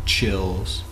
chills.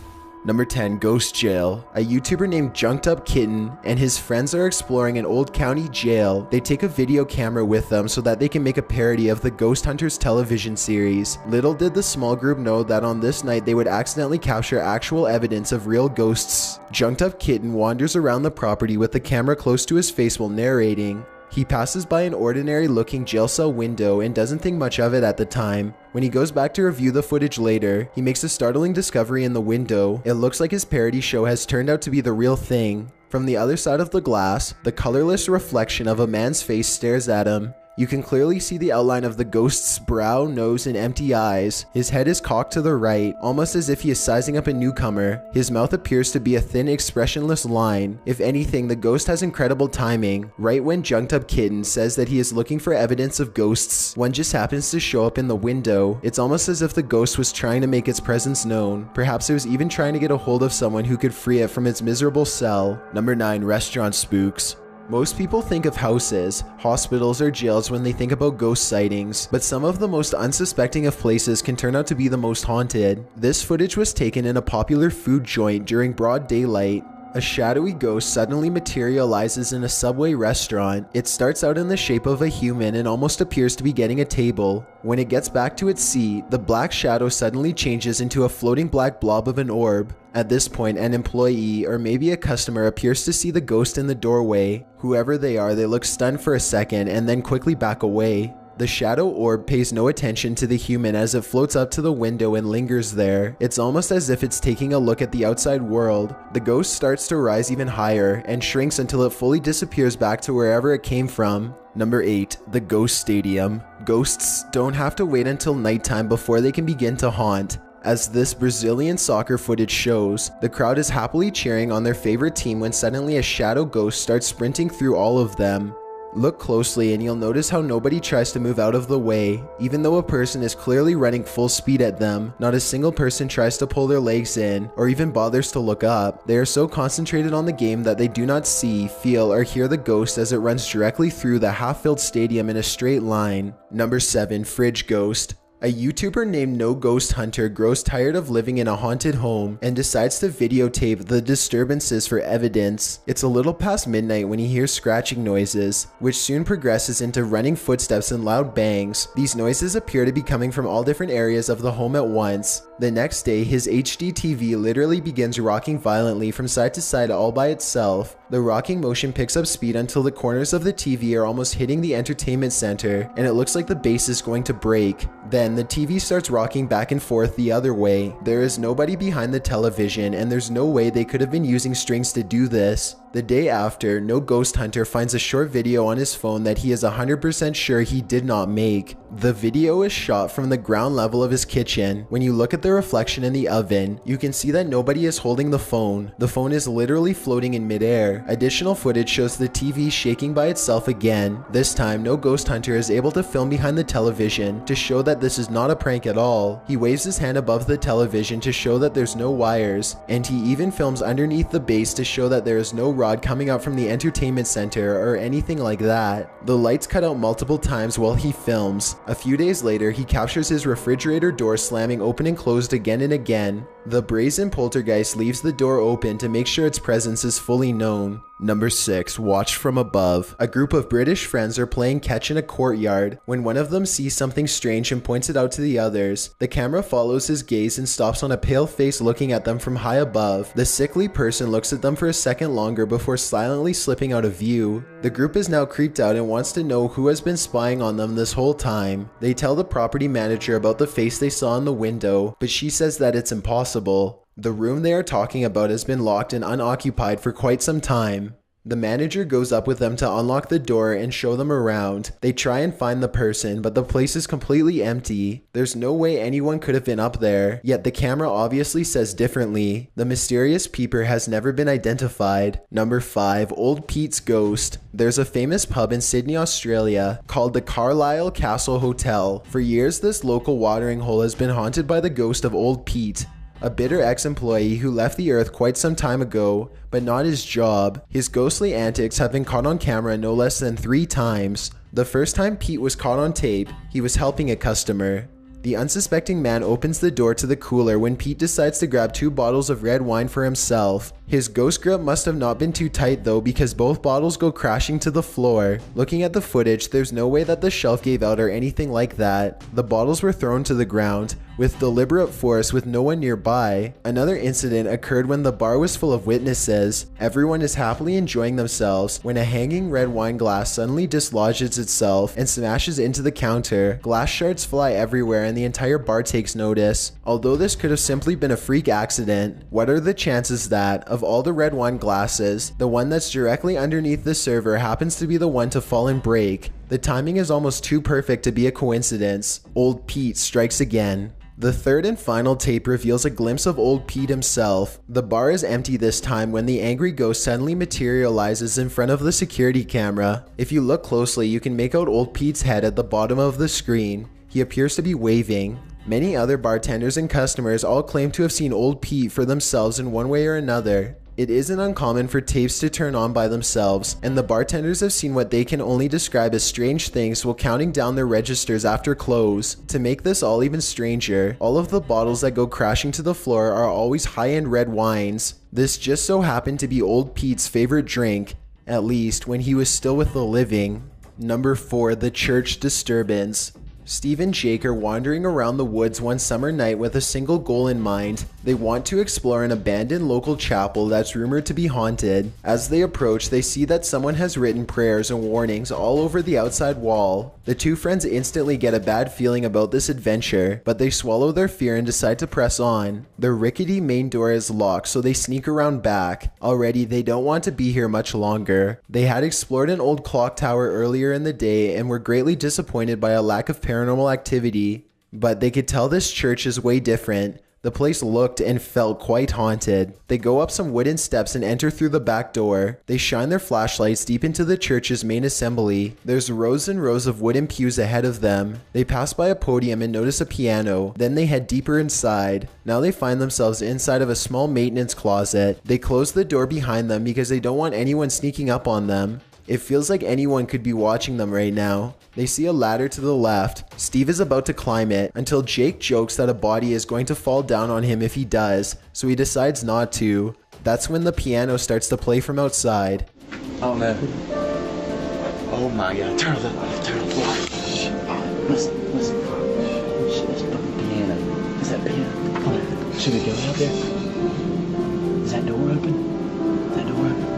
Number 10. Ghost Jail. A YouTuber named Junked Up Kitten and his friends are exploring an old county jail. They take a video camera with them so that they can make a parody of the Ghost Hunters television series. Little did the small group know that on this night they would accidentally capture actual evidence of real ghosts. Junked Up Kitten wanders around the property with the camera close to his face while narrating. He passes by an ordinary looking jail cell window and doesn't think much of it at the time. When he goes back to review the footage later, he makes a startling discovery in the window. It looks like his parody show has turned out to be the real thing. From the other side of the glass, the colorless reflection of a man's face stares at him. You can clearly see the outline of the ghost's brow, nose, and empty eyes. His head is cocked to the right, almost as if he is sizing up a newcomer. His mouth appears to be a thin, expressionless line. If anything, the ghost has incredible timing. Right when Junked Up Kitten says that he is looking for evidence of ghosts, one just happens to show up in the window. It's almost as if the ghost was trying to make its presence known. Perhaps it was even trying to get a hold of someone who could free it from its miserable cell. Number 9. Restaurant spooks. Most people think of houses, hospitals, or jails when they think about ghost sightings, but some of the most unsuspecting of places can turn out to be the most haunted. This footage was taken in a popular food joint during broad daylight. A shadowy ghost suddenly materializes in a Subway restaurant. It starts out in the shape of a human and almost appears to be getting a table. When it gets back to its seat, the black shadow suddenly changes into a floating black blob of an orb. At this point, an employee or maybe a customer appears to see the ghost in the doorway. Whoever they are, they look stunned for a second and then quickly back away. The shadow orb pays no attention to the human as it floats up to the window and lingers there. It's almost as if it's taking a look at the outside world. The ghost starts to rise even higher and shrinks until it fully disappears back to wherever it came from. Number 8. The Ghost Stadium. Ghosts don't have to wait until nighttime before they can begin to haunt. As this Brazilian soccer footage shows, the crowd is happily cheering on their favorite team when suddenly a shadow ghost starts sprinting through all of them. Look closely and you'll notice how nobody tries to move out of the way. Even though a person is clearly running full speed at them, not a single person tries to pull their legs in or even bothers to look up. They are so concentrated on the game that they do not see, feel, or hear the ghost as it runs directly through the half-filled stadium in a straight line. Number 7. Fridge Ghost. A YouTuber named No Ghost Hunter grows tired of living in a haunted home and decides to videotape the disturbances for evidence. It's a little past midnight when he hears scratching noises, which soon progresses into running footsteps and loud bangs. These noises appear to be coming from all different areas of the home at once. The next day, his HD TV literally begins rocking violently from side to side all by itself. The rocking motion picks up speed until the corners of the TV are almost hitting the entertainment center, and it looks like the base is going to break. Then the TV starts rocking back and forth the other way. There is nobody behind the television, and there's no way they could have been using strings to do this. The day after, No Ghost Hunter finds a short video on his phone that he is 100% sure he did not make. The video is shot from the ground level of his kitchen. When you look at the reflection in the oven, you can see that nobody is holding the phone. The phone is literally floating in midair. Additional footage shows the TV shaking by itself again. This time, No Ghost Hunter is able to film behind the television to show that this is not a prank at all. He waves his hand above the television to show that there's no wires, and he even films underneath the base to show that there is no rod coming out from the entertainment center or anything like that. The lights cut out multiple times while he films. A few days later, he captures his refrigerator door slamming open and closed again and again. The brazen poltergeist leaves the door open to make sure its presence is fully known. Number 6. Watch from above. A group of British friends are playing catch in a courtyard when one of them sees something strange and points it out to the others. The camera follows his gaze and stops on a pale face looking at them from high above. The sickly person looks at them for a second longer before silently slipping out of view. The group is now creeped out and wants to know who has been spying on them this whole time. They tell the property manager about the face they saw in the window, but she says that it's impossible. The room they are talking about has been locked and unoccupied for quite some time. The manager goes up with them to unlock the door and show them around. They try and find the person, but the place is completely empty. There's no way anyone could have been up there, yet the camera obviously says differently. The mysterious peeper has never been identified. Number 5. Old Pete's Ghost. There's a famous pub in Sydney, Australia called the Carlisle Castle Hotel. For years, this local watering hole has been haunted by the ghost of Old Pete, a bitter ex-employee who left the earth quite some time ago, but not his job. His ghostly antics have been caught on camera no less than 3 times. The first time Pete was caught on tape, he was helping a customer. The unsuspecting man opens the door to the cooler when Pete decides to grab 2 bottles of red wine for himself. His ghost grip must have not been too tight though, because both bottles go crashing to the floor. Looking at the footage, there's no way that the shelf gave out or anything like that. The bottles were thrown to the ground with deliberate force with no one nearby. Another incident occurred when the bar was full of witnesses. Everyone is happily enjoying themselves when a hanging red wine glass suddenly dislodges itself and smashes into the counter. Glass shards fly everywhere and the entire bar takes notice. Although this could have simply been a freak accident, what are the chances that, of all the red wine glasses, the one that's directly underneath the server happens to be the one to fall and break? The timing is almost too perfect to be a coincidence. Old Pete strikes again. The third and final tape reveals a glimpse of old Pete himself. The bar is empty this time when the angry ghost suddenly materializes in front of the security camera. If you look closely, you can make out old Pete's head at the bottom of the screen. He appears to be waving. Many other bartenders and customers all claim to have seen old Pete for themselves in one way or another. It isn't uncommon for tapes to turn on by themselves, and the bartenders have seen what they can only describe as strange things while counting down their registers after close. To make this all even stranger, all of the bottles that go crashing to the floor are always high-end red wines. This just so happened to be old Pete's favorite drink, at least when he was still with the living. Number 4, the church disturbance. Steve and Jake are wandering around the woods one summer night with a single goal in mind. They want to explore an abandoned local chapel that's rumored to be haunted. As they approach, they see that someone has written prayers and warnings all over the outside wall. The two friends instantly get a bad feeling about this adventure, but they swallow their fear and decide to press on. The rickety main door is locked, so they sneak around back. Already, they don't want to be here much longer. They had explored an old clock tower earlier in the day and were greatly disappointed by a lack of paranormal activity, but they could tell this church is way different. The place looked and felt quite haunted. They go up some wooden steps and enter through the back door. They shine their flashlights deep into the church's main assembly. There's rows and rows of wooden pews ahead of them. They pass by a podium and notice a piano. Then they head deeper inside. Now they find themselves inside of a small maintenance closet. They close the door behind them because they don't want anyone sneaking up on them. It feels like anyone could be watching them right now. They see a ladder to the left. Steve is about to climb it until Jake jokes that a body is going to fall down on him if he does, so he decides not to. That's when the piano starts to play from outside. Oh no. Oh my god. Turn off the light. Turn off the light. Listen. Shit, that's fucking piano. Is that piano? Come on. Should we go out there? Is that door open? Is that door open?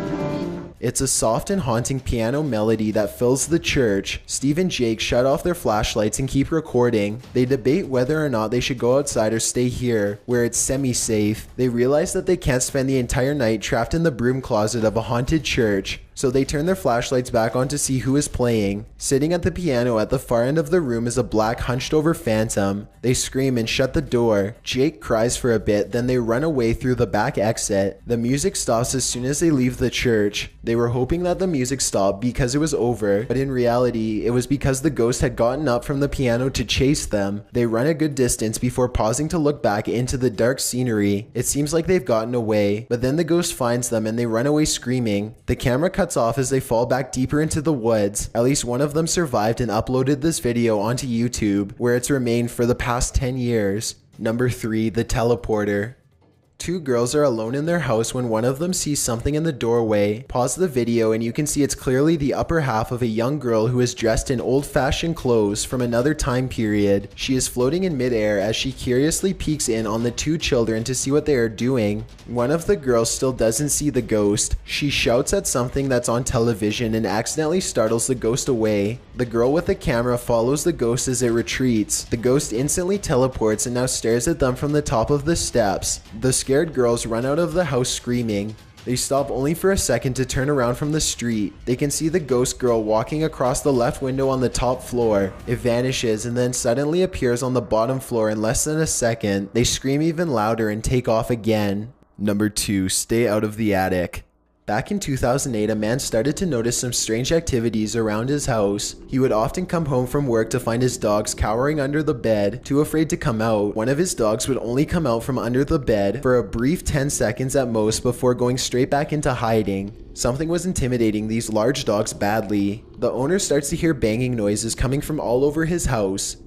It's a soft and haunting piano melody that fills the church. Steve and Jake shut off their flashlights and keep recording. They debate whether or not they should go outside or stay here, where it's semi-safe. They realize that they can't spend the entire night trapped in the broom closet of a haunted church. So they turn their flashlights back on to see who is playing. Sitting at the piano at the far end of the room is a black hunched over phantom. They scream and shut the door. Jake cries for a bit, then they run away through the back exit. The music stops as soon as they leave the church. They were hoping that the music stopped because it was over, but in reality, it was because the ghost had gotten up from the piano to chase them. They run a good distance before pausing to look back into the dark scenery. It seems like they've gotten away, but then the ghost finds them and they run away screaming. The camera cuts off as they fall back deeper into the woods. At least one of them survived and uploaded this video onto YouTube, where it's remained for the past 10 years. Number 3, the teleporter. Two girls are alone in their house when one of them sees something in the doorway. Pause the video and you can see it's clearly the upper half of a young girl who is dressed in old-fashioned clothes from another time period. She is floating in midair as she curiously peeks in on the two children to see what they are doing. One of the girls still doesn't see the ghost. She shouts at something that's on television and accidentally startles the ghost away. The girl with the camera follows the ghost as it retreats. The ghost instantly teleports and now stares at them from the top of the steps. The scared girls run out of the house screaming. They stop only for a second to turn around from the street. They can see the ghost girl walking across the left window on the top floor. It vanishes and then suddenly appears on the bottom floor in less than a second. They scream even louder and take off again. Number 2, stay out of the attic. Back in 2008, a man started to notice some strange activities around his house. He would often come home from work to find his dogs cowering under the bed, too afraid to come out. One of his dogs would only come out from under the bed for a brief 10 seconds at most before going straight back into hiding. Something was intimidating these large dogs badly. The owner starts to hear banging noises coming from all over his house.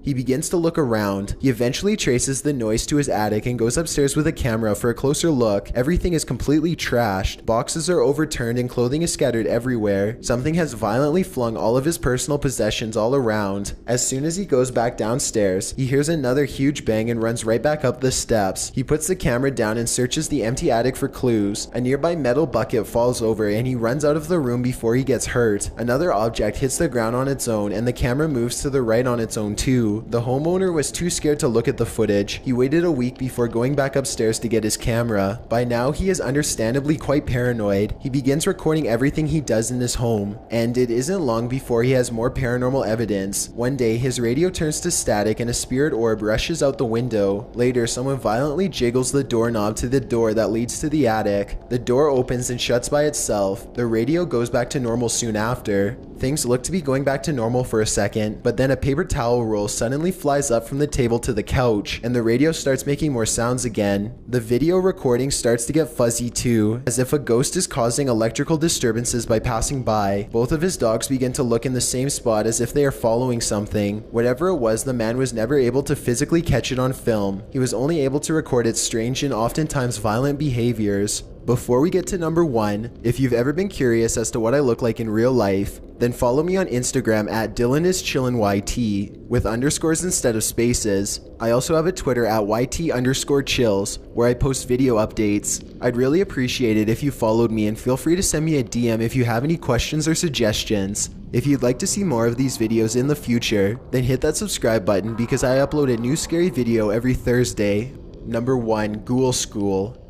He begins to look around. He eventually traces the noise to his attic and goes upstairs with a camera for a closer look. Everything is completely trashed. Boxes are overturned and clothing is scattered everywhere. Something has violently flung all of his personal possessions all around. As soon as he goes back downstairs, he hears another huge bang and runs right back up the steps. He puts the camera down and searches the empty attic for clues. A nearby metal bucket falls over and he runs out of the room before he gets hurt. Another object hits the ground on its own and the camera moves to the right on its own too. The homeowner was too scared to look at the footage. He waited a week before going back upstairs to get his camera. By now, he is understandably quite paranoid. He begins recording everything he does in his home, and it isn't long before he has more paranormal evidence. One day, his radio turns to static and a spirit orb rushes out the window. Later, someone violently jiggles the doorknob to the door that leads to the attic. The door opens and shuts by itself. The radio goes back to normal soon after. Things look to be going back to normal for a second, but then a paper towel roll suddenly flies up from the table to the couch, and the radio starts making more sounds again. The video recording starts to get fuzzy too, as if a ghost is causing electrical disturbances by passing by. Both of his dogs begin to look in the same spot as if they are following something. Whatever it was, the man was never able to physically catch it on film. He was only able to record its strange and oftentimes violent behaviors. Before we get to number 1, if you've ever been curious as to what I look like in real life, then follow me on Instagram at DylanIsChillinYT with underscores instead of spaces. I also have a Twitter at YT_chills where I post video updates. I'd really appreciate it if you followed me, and feel free to send me a DM if you have any questions or suggestions. If you'd like to see more of these videos in the future, then hit that subscribe button because I upload a new scary video every Thursday. Number 1, Ghoul School.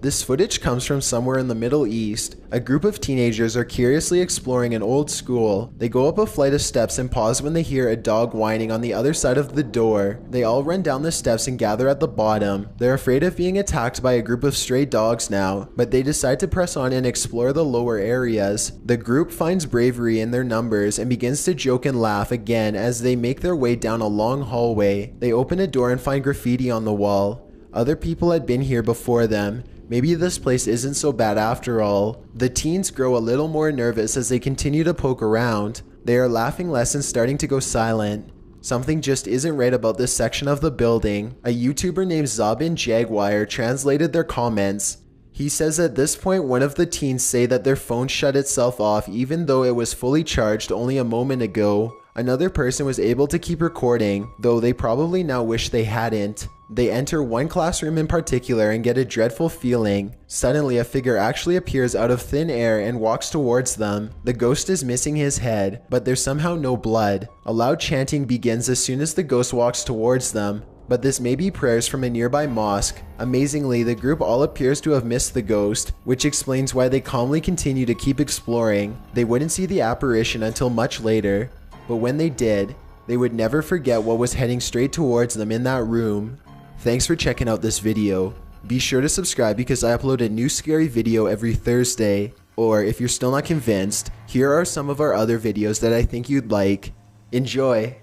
This footage comes from somewhere in the Middle East. A group of teenagers are curiously exploring an old school. They go up a flight of steps and pause when they hear a dog whining on the other side of the door. They all run down the steps and gather at the bottom. They're afraid of being attacked by a group of stray dogs now, but they decide to press on and explore the lower areas. The group finds bravery in their numbers and begins to joke and laugh again as they make their way down a long hallway. They open a door and find graffiti on the wall. Other people had been here before them. Maybe this place isn't so bad after all. The teens grow a little more nervous as they continue to poke around. They are laughing less and starting to go silent. Something just isn't right about this section of the building. A YouTuber named Zabin Jaguar translated their comments. He says at this point one of the teens say that their phone shut itself off even though it was fully charged only a moment ago. Another person was able to keep recording, though they probably now wish they hadn't. They enter one classroom in particular and get a dreadful feeling. Suddenly, a figure actually appears out of thin air and walks towards them. The ghost is missing his head, but there's somehow no blood. A loud chanting begins as soon as the ghost walks towards them, but this may be prayers from a nearby mosque. Amazingly, the group all appears to have missed the ghost, which explains why they calmly continue to keep exploring. They wouldn't see the apparition until much later, but when they did, they would never forget what was heading straight towards them in that room. Thanks for checking out this video. Be sure to subscribe because I upload a new scary video every Thursday. Or if you're still not convinced, here are some of our other videos that I think you'd like. Enjoy!